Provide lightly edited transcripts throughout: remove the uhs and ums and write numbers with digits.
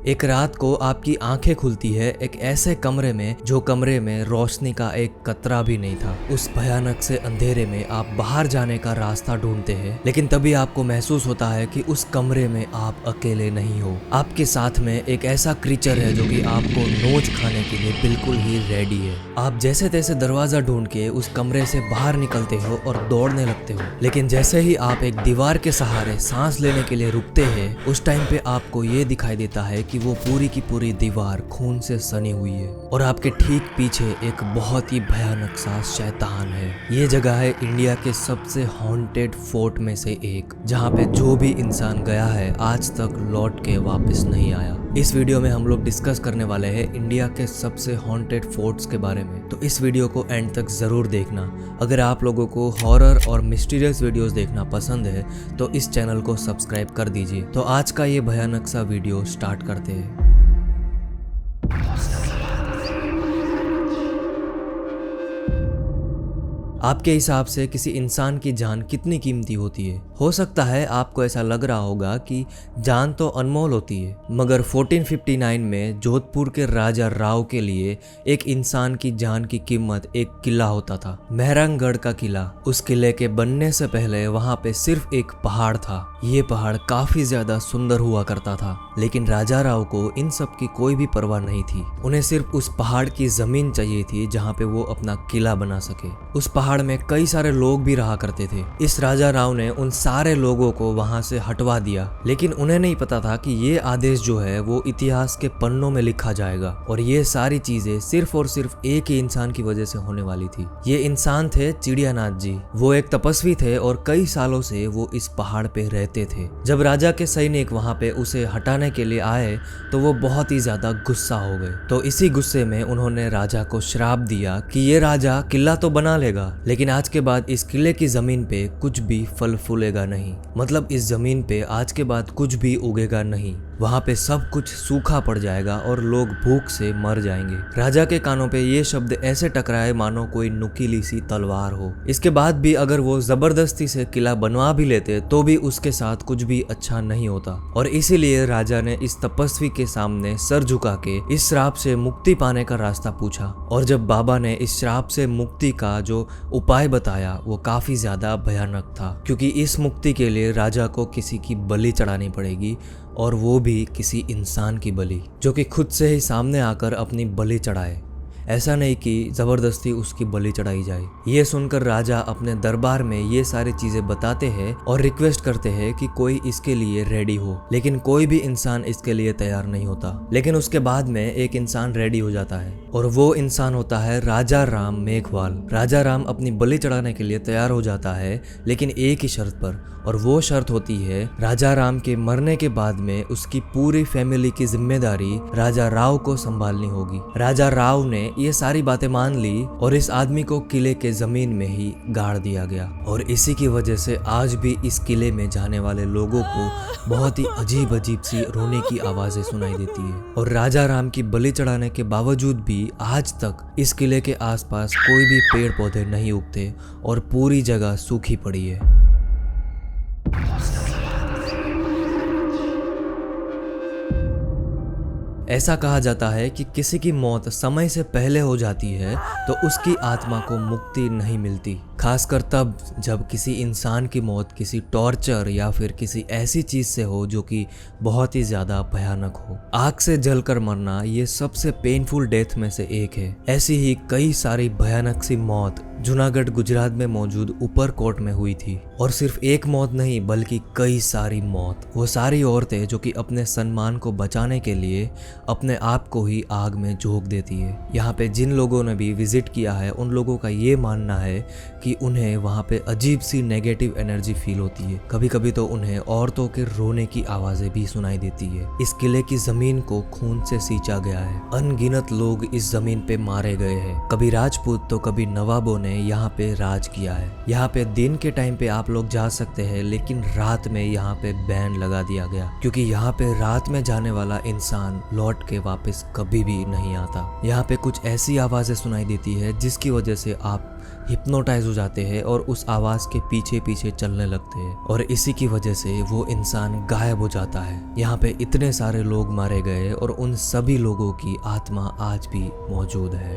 एक रात को आपकी आंखें खुलती है एक ऐसे कमरे में जो कमरे में रोशनी का एक कतरा भी नहीं था। उस भयानक से अंधेरे में आप बाहर जाने का रास्ता ढूंढते हैं, लेकिन तभी आपको महसूस होता है कि उस कमरे में आप अकेले नहीं हो। आपके साथ में एक ऐसा क्रीचर है जो कि आपको नोच खाने के लिए बिल्कुल ही रेडी है। आप जैसे तैसे दरवाजा ढूंढ के उस कमरे से बाहर निकलते हो और दौड़ने लगते हो, लेकिन जैसे ही आप एक दीवार के सहारे सांस लेने के लिए रुकते हैं, उस टाइम पे आपको ये दिखाई देता है कि वो पूरी की पूरी दीवार खून से सनी हुई है और आपके ठीक पीछे एक बहुत ही भयानक सा शैतान है। ये जगह है इंडिया के सबसे हॉन्टेड फोर्ट में से एक, जहाँ पे जो भी इंसान गया है आज तक लौट के वापस नहीं आया। इस वीडियो में हम लोग डिस्कस करने वाले हैं इंडिया के सबसे हॉन्टेड फोर्ट्स के बारे में, तो इस वीडियो को एंड तक जरूर देखना। अगर आप लोगों को हॉरर और मिस्टीरियस वीडियोस देखना पसंद है तो इस चैनल को सब्सक्राइब कर दीजिए। तो आज का ये भयानक सा वीडियो स्टार्ट करते हैं। आपके हिसाब से किसी इंसान की जान कितनी कीमती होती है? हो सकता है आपको ऐसा लग रहा होगा कि जान तो अनमोल होती है, मगर 1459 में जोधपुर के राजा राव के लिए एक इंसान की जान की कीमत एक किला होता था, मेहरानगढ़ का किला। उस किले के बनने से पहले वहां पे सिर्फ एक पहाड़ था। ये पहाड़ काफी ज्यादा सुंदर हुआ करता था, लेकिन राजा राव को इन सब की कोई भी परवाह नहीं थी। उन्हें सिर्फ उस पहाड़ की जमीन चाहिए थी जहाँ पे वो अपना किला बना सके। उस पहाड़ में कई सारे लोग भी रहा करते थे। इस राजा राव ने उन सारे लोगों को वहां से हटवा दिया, लेकिन उन्हें नहीं पता था कि ये आदेश जो है वो इतिहास के पन्नों में लिखा जाएगा और ये सारी चीजें सिर्फ और सिर्फ एक ही इंसान की वजह से होने वाली थी। ये इंसान थे चिड़ियानाथ जी। वो एक तपस्वी थे और कई सालों से वो इस पहाड़ पे रहते थे। जब राजा के सैनिक वहां पे उसे हटाने के लिए आए तो वो बहुत ही ज्यादा गुस्सा हो गए। तो इसी गुस्से में उन्होंने राजा को श्राप दिया कि ये राजा किला तो बना लेगा, लेकिन आज के बाद इस किले की जमीन पे कुछ भी फल फूलेगा नहीं। मतलब इस जमीन पे आज के बाद कुछ भी उगेगा नहीं। वहां पे सब कुछ सूखा पड़ जाएगा और लोग भूख से मर जाएंगे। राजा के कानों पे ये शब्द ऐसे टकराए मानो कोई नुकीली सी तलवार हो। इसके बाद भी अगर वो जबरदस्ती से किला बनवा भी लेते तो भी उसके साथ कुछ भी अच्छा नहीं होता, और इसीलिए राजा ने इस तपस्वी के सामने सर झुका के इस श्राप से मुक्ति पाने का रास्ता पूछा। और जब बाबा ने इस श्राप से मुक्ति का जो उपाय बताया वो काफी ज्यादा भयानक था, क्योंकि इस मुक्ति के लिए राजा को किसी की बलि चढ़ानी पड़ेगी, और वो भी किसी इंसान की बलि जो कि खुद से ही सामने आकर अपनी बलि चढ़ाए। ऐसा नहीं कि जबरदस्ती उसकी बलि चढ़ाई जाए। ये सुनकर राजा अपने दरबार में ये सारी चीजें बताते हैं और रिक्वेस्ट करते हैं कि कोई इसके लिए रेडी हो, लेकिन कोई भी इंसान इसके लिए तैयार नहीं होता। लेकिन उसके बाद में एक इंसान रेडी हो जाता है और वो इंसान होता है राजा राम मेघवाल। राजा राम अपनी बलि चढ़ाने के लिए तैयार हो जाता है, लेकिन एक ही शर्त पर, और वो शर्त होती है राजा राम के मरने के बाद में उसकी पूरी फैमिली की जिम्मेदारी राजा राव को संभालनी होगी। राजा राव ने ये सारी बातें मान ली और इस आदमी को किले के जमीन में ही गाड़ दिया गया, और इसी की वजह से आज भी इस किले में जाने वाले लोगों को बहुत ही अजीब अजीब सी रोने की आवाजें सुनाई देती है। और राजा राम की बलि चढ़ाने के बावजूद भी आज तक इस किले के आसपास कोई भी पेड़ पौधे नहीं उगते और पूरी जगह सूखी पड़ी है। ऐसा कहा जाता है कि किसी की मौत समय से पहले हो जाती है तो उसकी आत्मा को मुक्ति नहीं मिलती, खासकर तब जब किसी इंसान की मौत किसी टॉर्चर या फिर किसी ऐसी चीज से हो जो कि बहुत ही ज्यादा भयानक हो। आग से जलकर मरना ये सबसे पेनफुल डेथ में से एक है। ऐसी ही कई सारी भयानक सी मौत जूनागढ़ गुजरात में मौजूद ऊपरकोट में हुई थी, और सिर्फ एक मौत नहीं बल्कि कई सारी मौत। वो सारी औरतें जो कि अपने सम्मान को बचाने के लिए अपने आप को ही आग में झोंक देती है। यहाँ पे जिन लोगों ने भी विजिट किया है उन लोगों का ये मानना है कि उन्हें वहाँ पे अजीब सी नेगेटिव एनर्जी फील होती है। कभी कभी तो उन्हें औरतों के रोने की आवाजें भी सुनाई देती है। इस किले की जमीन को खून से सींचा गया है। अनगिनत लोग इस जमीन पे मारे गए हैं। कभी राजपूत तो कभी नवाबों ने यहाँ पे राज किया है। यहाँ पे दिन के टाइम पे आप लोग जा सकते हैं, लेकिन रात में यहाँ पे बैन लगा दिया गया, क्योंकि यहाँ पे रात में जाने वाला इंसान लौट के वापस कभी भी नहीं आता। यहाँ पे कुछ ऐसी आवाजें सुनाई देती है जिसकी वजह से आप हिप्नोटाइज हो जाते हैं और उस आवाज के पीछे पीछे चलने लगते हैं और इसी की वजह से वो इंसान गायब हो जाता है। यहाँ पे इतने सारे लोग मारे गए और उन सभी लोगों की आत्मा आज भी मौजूद है।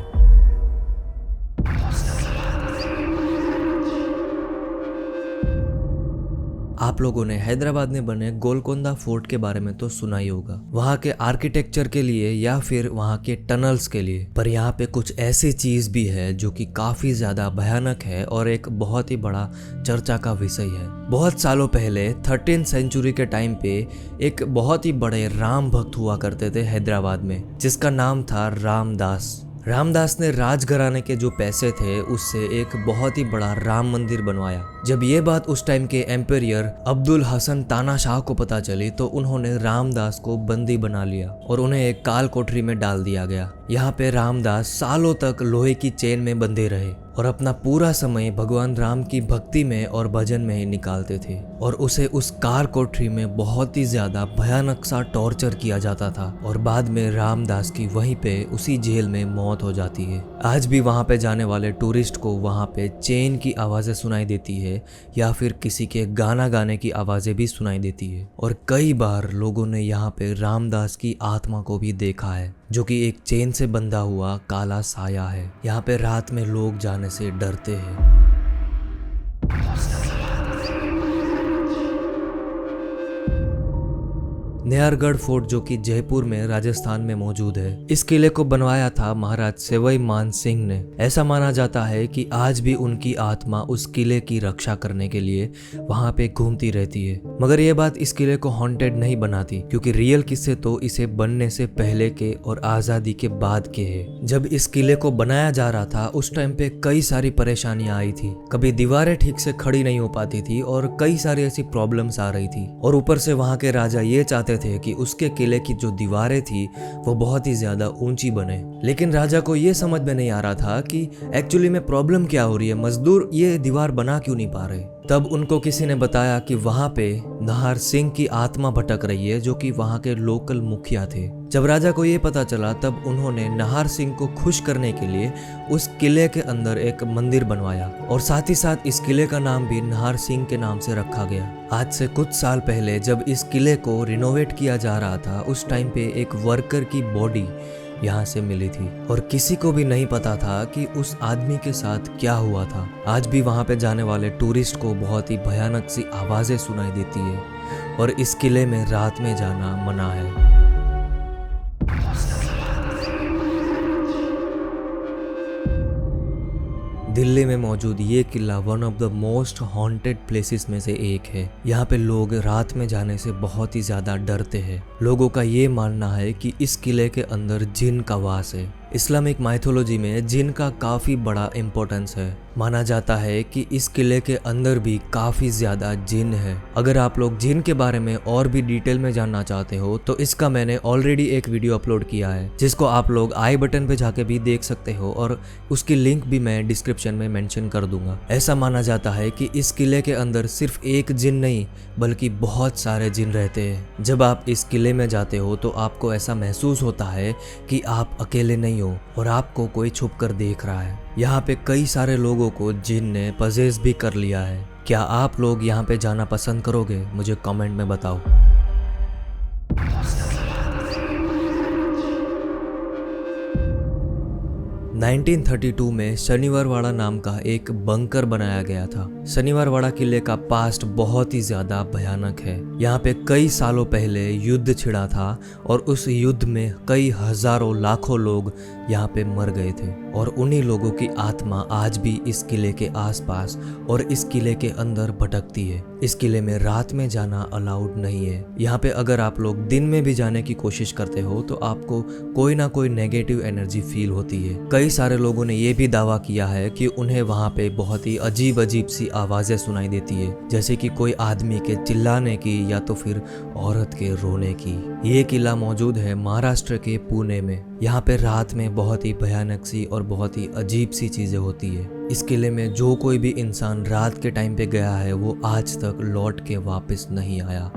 आप लोगों ने हैदराबाद में बने गोलकोंडा फोर्ट के बारे में तो सुना ही होगा, वहाँ के आर्किटेक्चर के लिए या फिर वहाँ के टनल्स के लिए। पर यहाँ पे कुछ ऐसी चीज भी है जो कि काफी ज्यादा भयानक है और एक बहुत ही बड़ा चर्चा का विषय है। बहुत सालों पहले 13th सेंचुरी के टाइम पे एक बहुत ही बड़े राम भक्त हुआ करते थे हैदराबाद में, जिसका नाम था रामदास। रामदास ने राजघराने के जो पैसे थे उससे एक बहुत ही बड़ा राम मंदिर बनवाया। जब ये बात उस टाइम के एम्पेरियर अब्दुल हसन तानाशाह को पता चली तो उन्होंने रामदास को बंदी बना लिया और उन्हें एक काल कोठरी में डाल दिया गया। यहाँ पे रामदास सालों तक लोहे की चेन में बंधे रहे और अपना पूरा समय भगवान राम की भक्ति में और भजन में ही निकालते थे और उसे उस कार कोठरी में बहुत ही ज्यादा भयानक सा टॉर्चर किया जाता था और बाद में रामदास की वहीं पे उसी जेल में मौत हो जाती है। आज भी वहां पे जाने वाले टूरिस्ट को वहां पे चेन की आवाजें सुनाई देती है या फिर किसी के गाना गाने की आवाजें भी सुनाई देती है और कई बार लोगों ने यहाँ पे रामदास की आत्मा को भी देखा है जो कि एक चेन से बंधा हुआ काला साया है। यहाँ पे रात में लोग जाने से डरते हैं। नहरगढ़ फोर्ट जो कि जयपुर में राजस्थान में मौजूद है, इस किले को बनवाया था महाराज सवाई मान सिंह ने। ऐसा माना जाता है कि आज भी उनकी आत्मा उस किले की रक्षा करने के लिए वहां पे घूमती रहती है। मगर ये बात इस किले को हॉन्टेड नहीं बनाती, क्योंकि रियल किस्से तो इसे बनने से पहले के और आजादी के बाद के है। जब इस किले को बनाया जा रहा था उस टाइम पे कई सारी परेशानियां आई थी। कभी दीवारें ठीक से खड़ी नहीं हो पाती थी और कई सारी ऐसी प्रॉब्लम्स आ रही थी और ऊपर से वहां के राजा ये चाहते थे कि उसके किले की जो दीवारें थी वो बहुत ही ज्यादा ऊंची बने। लेकिन राजा को ये समझ में नहीं आ रहा था कि एक्चुअली में प्रॉब्लम क्या हो रही है, मजदूर ये दीवार बना क्यों नहीं पा रहे। तब उनको किसी ने बताया कि वहां पे नाहर सिंह की आत्मा भटक रही है जो कि वहां के लोकल मुखिया थे। जब राजा को ये पता चला तब उन्होंने नाहर सिंह को खुश करने के लिए उस किले के अंदर एक मंदिर बनवाया और साथ ही साथ इस किले का नाम भी नाहर सिंह के नाम से रखा गया। आज से कुछ साल पहले जब इस किले को रिनोवेट किया जा रहा था उस टाइम पे एक वर्कर की बॉडी यहाँ से मिली थी और किसी को भी नहीं पता था कि उस आदमी के साथ क्या हुआ था। आज भी वहाँ पे जाने वाले टूरिस्ट को बहुत ही भयानक सी आवाजें सुनाई देती है और इस किले में रात में जाना मना है। दिल्ली में मौजूद ये किला one of the most haunted places में से एक है। यहाँ पे लोग रात में जाने से बहुत ही ज्यादा डरते हैं। लोगों का ये मानना है कि इस किले के अंदर जिन का वास है। इस्लामिक माइथोलॉजी में जिन का काफी बड़ा इम्पोर्टेंस है। माना जाता है कि इस किले के अंदर भी काफी ज्यादा जिन है। अगर आप लोग जिन के बारे में और भी डिटेल में जानना चाहते हो तो इसका मैंने ऑलरेडी एक वीडियो अपलोड किया है जिसको आप लोग आई बटन पे जाके भी देख सकते हो और उसकी लिंक भी मैं डिस्क्रिप्शन में मेंशन कर दूंगा। ऐसा माना जाता है कि इस किले के अंदर सिर्फ एक जिन नहीं बल्कि बहुत सारे जिन रहते हैं। जब आप इस किले में जाते हो तो आपको ऐसा महसूस होता है कि आप अकेले नहीं हो और आपको कोई छुप कर देख रहा है। यहाँ पे कई सारे लोगों को जिन ने पजेस भी कर लिया है। क्या आप लोग यहाँ पे जाना पसंद करोगे? मुझे कमेंट में बताओ। 1932 में शनिवारवाड़ा नाम का एक बंकर बनाया गया था। शनिवारवाड़ा किले का पास्ट बहुत ही ज्यादा भयानक है। यहाँ पे कई सालों पहले युद्ध छिड़ा था और उस युद्ध में कई हजारों लाखों लोग यहाँ पे मर गए थे और उन्हीं लोगों की आत्मा आज भी इस किले के आसपास और इस किले के अंदर भटकती है। इस किले में रात में जाना अलाउड नहीं है। यहाँ पे अगर आप लोग दिन में भी जाने की कोशिश करते हो तो आपको कोई ना कोई नेगेटिव एनर्जी फील होती है। कई सारे लोगों ने ये भी दावा किया है कि उन्हें वहाँ पे बहुत ही अजीब अजीब सी आवाजें सुनाई देती है, जैसे कि कोई आदमी के चिल्लाने की या तो फिर औरत के रोने की। ये किला मौजूद है महाराष्ट्र के पुणे में। यहाँ पे रात में बहुत ही भयानक सी और बहुत ही अजीब सी चीजें होती है। इस किले में जो कोई भी इंसान रात के टाइम पे गया है वो आज तक लौट के वापस नहीं आया।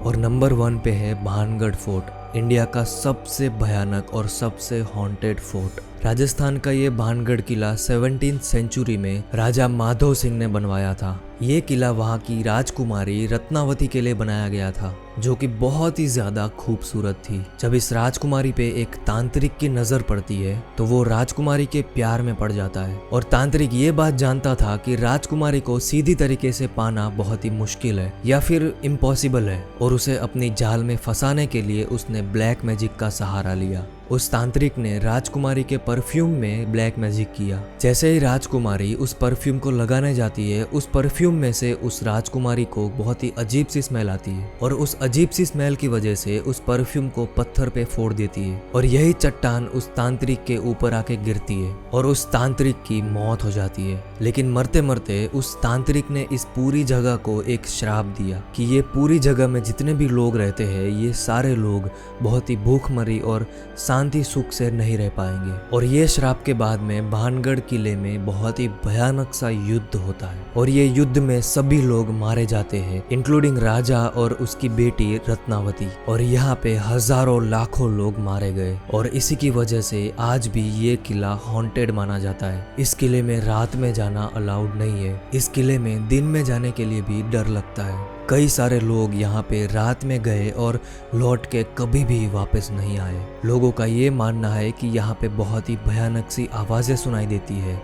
और नंबर 1 पे है भानगढ़ फोर्ट। इंडिया का सबसे भयानक और सबसे हॉन्टेड फोर्ट। राजस्थान का ये भानगढ़ किला 17th सेंचुरी में राजा माधो सिंह ने बनवाया था। ये किला वहाँ की राजकुमारी रत्नावती के लिए बनाया गया था, जो कि बहुत ही ज्यादा खूबसूरत थी। जब इस राजकुमारी पे एक तांत्रिक की नजर पड़ती है तो वो राजकुमारी के प्यार में पड़ जाता है, और तांत्रिक ये बात जानता था कि राजकुमारी को सीधी तरीके से पाना बहुत ही मुश्किल है या फिर इम्पॉसिबल है, और उसे अपनी जाल में फंसाने के लिए उसने ब्लैक मैजिक का सहारा लिया। उस तांत्रिक ने राजकुमारी के परफ्यूम में ब्लैक मैजिक किया। जैसे ही राजकुमारी उस परफ्यूम को लगाने जाती है, उस परफ्यूम में से उस राजकुमारी को बहुत ही अजीब सी स्मेल आती है, और उस अजीब सी स्मेल की वजह से उस परफ्यूम को पत्थर पे फोड़ देती है, और यही चट्टान उस तांत्रिक के ऊपर आके गिरती है और उस तांत्रिक की मौत हो जाती है। लेकिन मरते मरते उस तांत्रिक ने इस पूरी जगह को एक श्राप दिया कि ये पूरी जगह में जितने भी लोग रहते हैं, ये सारे लोग बहुत ही भूखमरी और शांति सुख से नहीं रह पाएंगे। और ये श्राप के बाद में भानगढ़ किले में बहुत ही भयानक सा युद्ध होता है, और ये युद्ध में सभी लोग मारे जाते हैं, इंक्लूडिंग राजा और उसकी बेटी रत्नावती। और यहाँ पे हजारों लाखों लोग मारे गए, और इसी की वजह से आज भी ये किला हॉन्टेड माना जाता है। इस किले में रात में जाना अलाउड नहीं है। इस किले में दिन में जाने के लिए भी डर लगता है। कई सारे लोग यहाँ पे रात में गए और लौट के कभी भी वापस नहीं आए। लोगों का ये मानना है कि यहाँ पे बहुत ही भयानक सी आवाजें सुनाई देती है।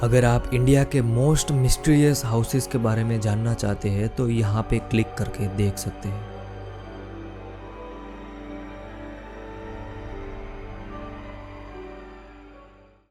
अगर आप इंडिया के मोस्ट मिस्टीरियस हाउसेस के बारे में जानना चाहते हैं तो यहाँ पे क्लिक करके देख सकते हैं।